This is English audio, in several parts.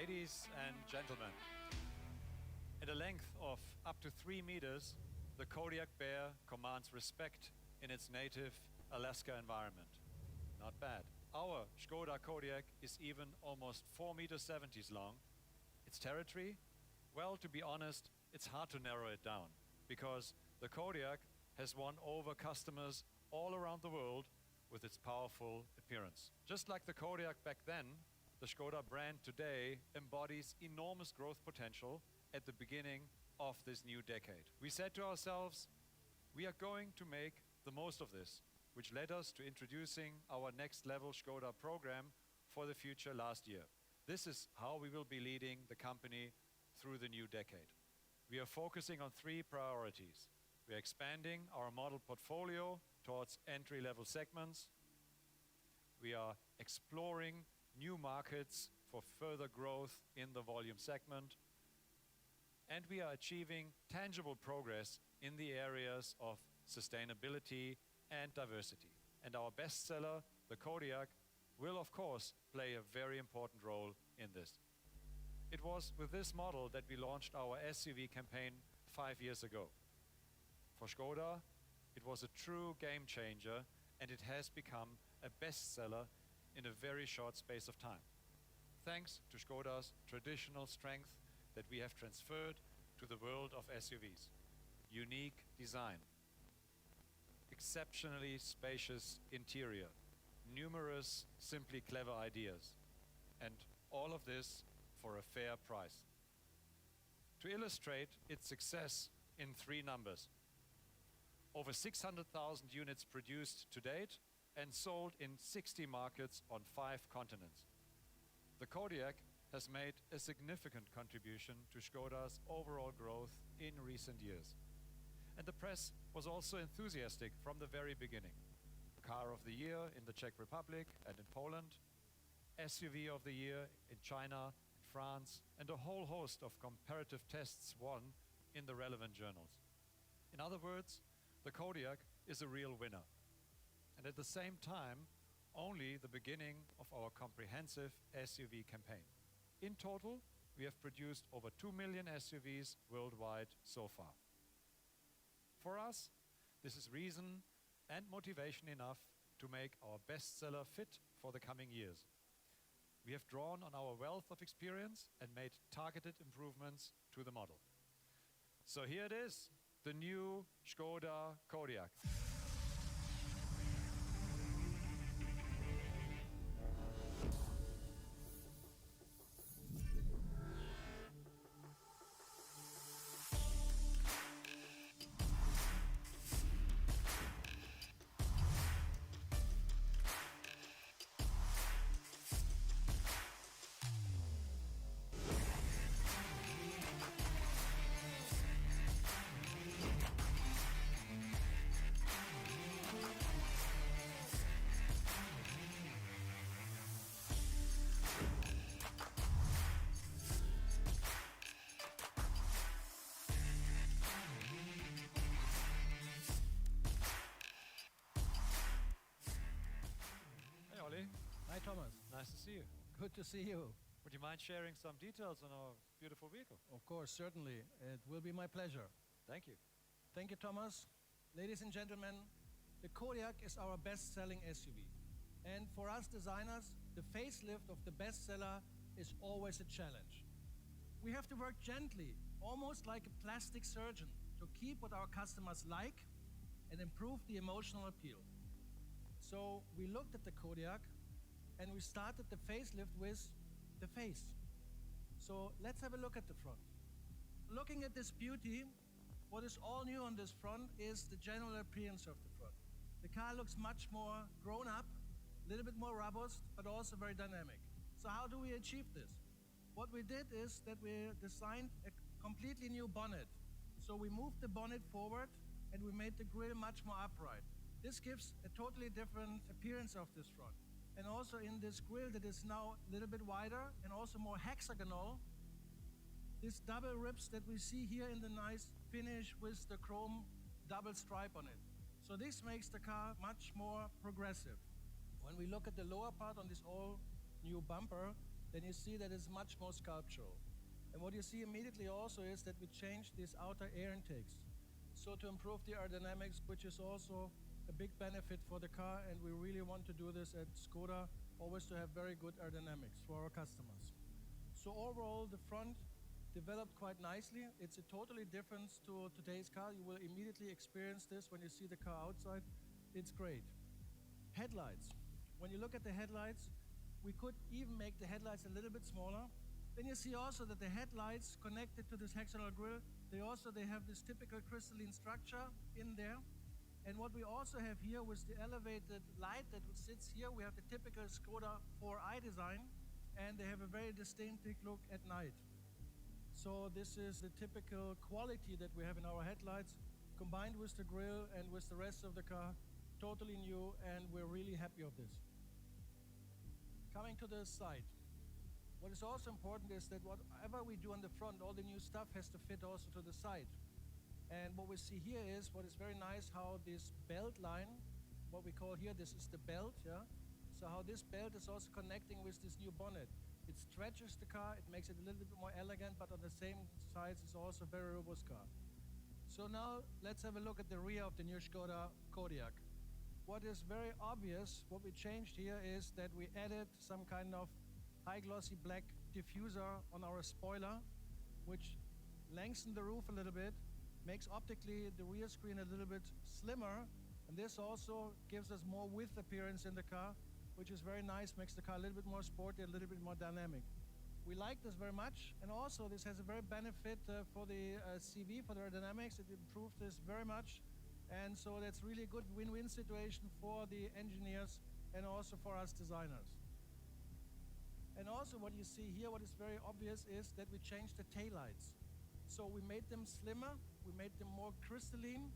Ladies and gentlemen, at a length of up to 3 meters, the Kodiaq Bear commands respect in its native Alaska environment. Not bad. Our Škoda Kodiaq is even almost 4.70 meters long. Its territory? Well, to be honest, it's hard to narrow it down, because the Kodiaq has won over customers all around the world with its powerful appearance. Just like the Kodiaq back then, the Škoda brand today embodies enormous growth potential at the beginning of this new decade. We said to ourselves, we are going to make the most of this, which led us to introducing our Next Level Škoda program for the future last year. This is how we will be leading the company through the new decade. We are focusing on 3 priorities. We are expanding our model portfolio towards entry-level segments. We are exploring new markets for further growth in the volume segment. And we are achieving tangible progress in the areas of sustainability and diversity. And our bestseller, the Kodiaq, will of course play a very important role in this. It was with this model that we launched our SUV campaign 5 years ago. For Škoda, it was a true game changer, and it has become a bestseller in a very short space of time, thanks to Škoda's traditional strength that we have transferred to the world of SUVs. Unique design, exceptionally spacious interior, numerous simply clever ideas, and all of this for a fair price. To illustrate its success in 3 numbers: over 600,000 units produced to date and sold in 60 markets on 5 continents. The Kodiaq has made a significant contribution to Škoda's overall growth in recent years. And the press was also enthusiastic from the very beginning. Car of the Year in the Czech Republic and in Poland, SUV of the Year in China, France, and a whole host of comparative tests won in the relevant journals. In other words, the Kodiaq is a real winner. And at the same time, only the beginning of our comprehensive SUV campaign. In total, we have produced over 2 million SUVs worldwide so far. For us, this is reason and motivation enough to make our bestseller fit for the coming years. We have drawn on our wealth of experience and made targeted improvements to the model. So here it is, the new Škoda Kodiaq. Hey Olli. Hi Thomas. Nice to see you. Good to see you. Would you mind sharing some details on our beautiful vehicle? Of course, certainly. It will be my pleasure. Thank you. Thank you, Thomas. Ladies and gentlemen, the Kodiaq is our best-selling SUV. And for us designers, the facelift of the bestseller is always a challenge. We have to work gently, almost like a plastic surgeon, to keep what our customers like and improve the emotional appeal. So we looked at the Kodiaq and we started the facelift with the face. So let's have a look at the front. Looking at this beauty, what is all new on this front is the general appearance of the front. The car looks much more grown up, a little bit more robust, but also very dynamic. So how do we achieve this? What we did is that we designed a completely new bonnet. So we moved the bonnet forward and we made the grille much more upright. This gives a totally different appearance of this front. And also in this grille that is now a little bit wider and also more hexagonal, these double ribs that we see here in the nice finish with the chrome double stripe on it. So this makes the car much more progressive. When we look at the lower part on this all new bumper, then you see that it's much more sculptural. And what you see immediately also is that we changed these outer air intakes. So to improve the aerodynamics, which is also a big benefit for the car, and we really want to do this at Skoda, always to have very good aerodynamics for our customers. So overall, the front developed quite nicely. It's a totally difference to today's car. You will immediately experience this when you see the car outside. It's great. Headlights. When you look at the headlights, we could even make the headlights a little bit smaller. Then you see also that the headlights connected to this hexagonal grille, they have this typical crystalline structure in there. And what we also have here with the elevated light that sits here, we have the typical Skoda 4i design, and they have a very distinctive look at night. So this is the typical quality that we have in our headlights, combined with the grille and with the rest of the car, totally new, and we're really happy of this. Coming to the side. What is also important is that whatever we do on the front, all the new stuff has to fit also to the side. And what we see here is what is very nice, how this belt line, what we call here, this is the belt, yeah? So how this belt is also connecting with this new bonnet. It stretches the car, it makes it a little bit more elegant, but on the same sides it's also a very robust car. So now let's have a look at the rear of the new Skoda Kodiaq. What is very obvious, what we changed here is that we added some kind of high glossy black diffuser on our spoiler, which lengthened the roof a little bit, makes optically the rear screen a little bit slimmer, and this also gives us more width appearance in the car, which is very nice, makes the car a little bit more sporty, a little bit more dynamic. We like this very much, and also this has a very benefit for the CV, for the aerodynamics. It improved this very much, and so that's really a good win-win situation for the engineers and also for us designers. And also what you see here, what is very obvious is that we changed the taillights. So we made them slimmer, we made them more crystalline,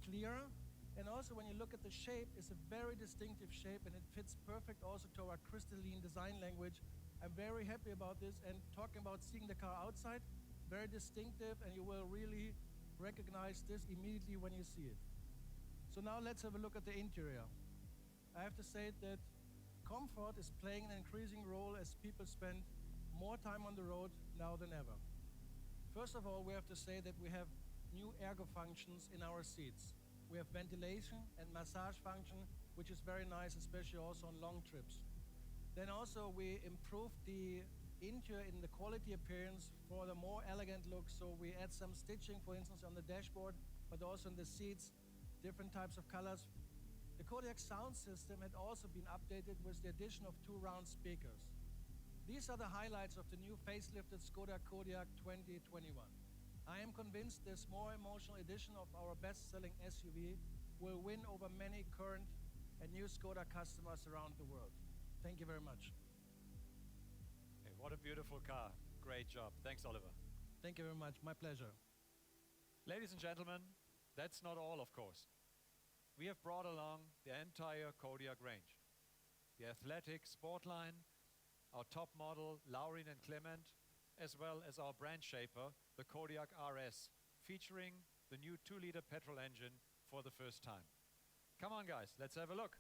clearer, and also when you look at the shape, it's a very distinctive shape and it fits perfect also to our crystalline design language. I'm very happy about this, and talking about seeing the car outside, very distinctive, and you will really recognize this immediately when you see it. So now let's have a look at the interior. I have to say that comfort is playing an increasing role as people spend more time on the road now than ever. First of all, we have to say that we have new ergo functions in our seats. We have ventilation and massage function, which is very nice, especially also on long trips. Then also we improved the interior in the quality appearance for the more elegant look. So we add some stitching, for instance, on the dashboard, but also in the seats, different types of colors. The Kodiaq sound system had also been updated with the addition of 2 round speakers. These are the highlights of the new facelifted Skoda Kodiaq 2021. I am convinced this more emotional edition of our best-selling SUV will win over many current and new Skoda customers around the world. Thank you very much. Hey, what a beautiful car. Great job. Thanks, Oliver. Thank you very much. My pleasure. Ladies and gentlemen, that's not all, of course. We have brought along the entire Kodiaq range. The athletic Sportline, our top model, Laurin and Clement, as well as our brand shaper, the Kodiaq RS, featuring the new 2-liter petrol engine for the first time. Come on, guys, let's have a look.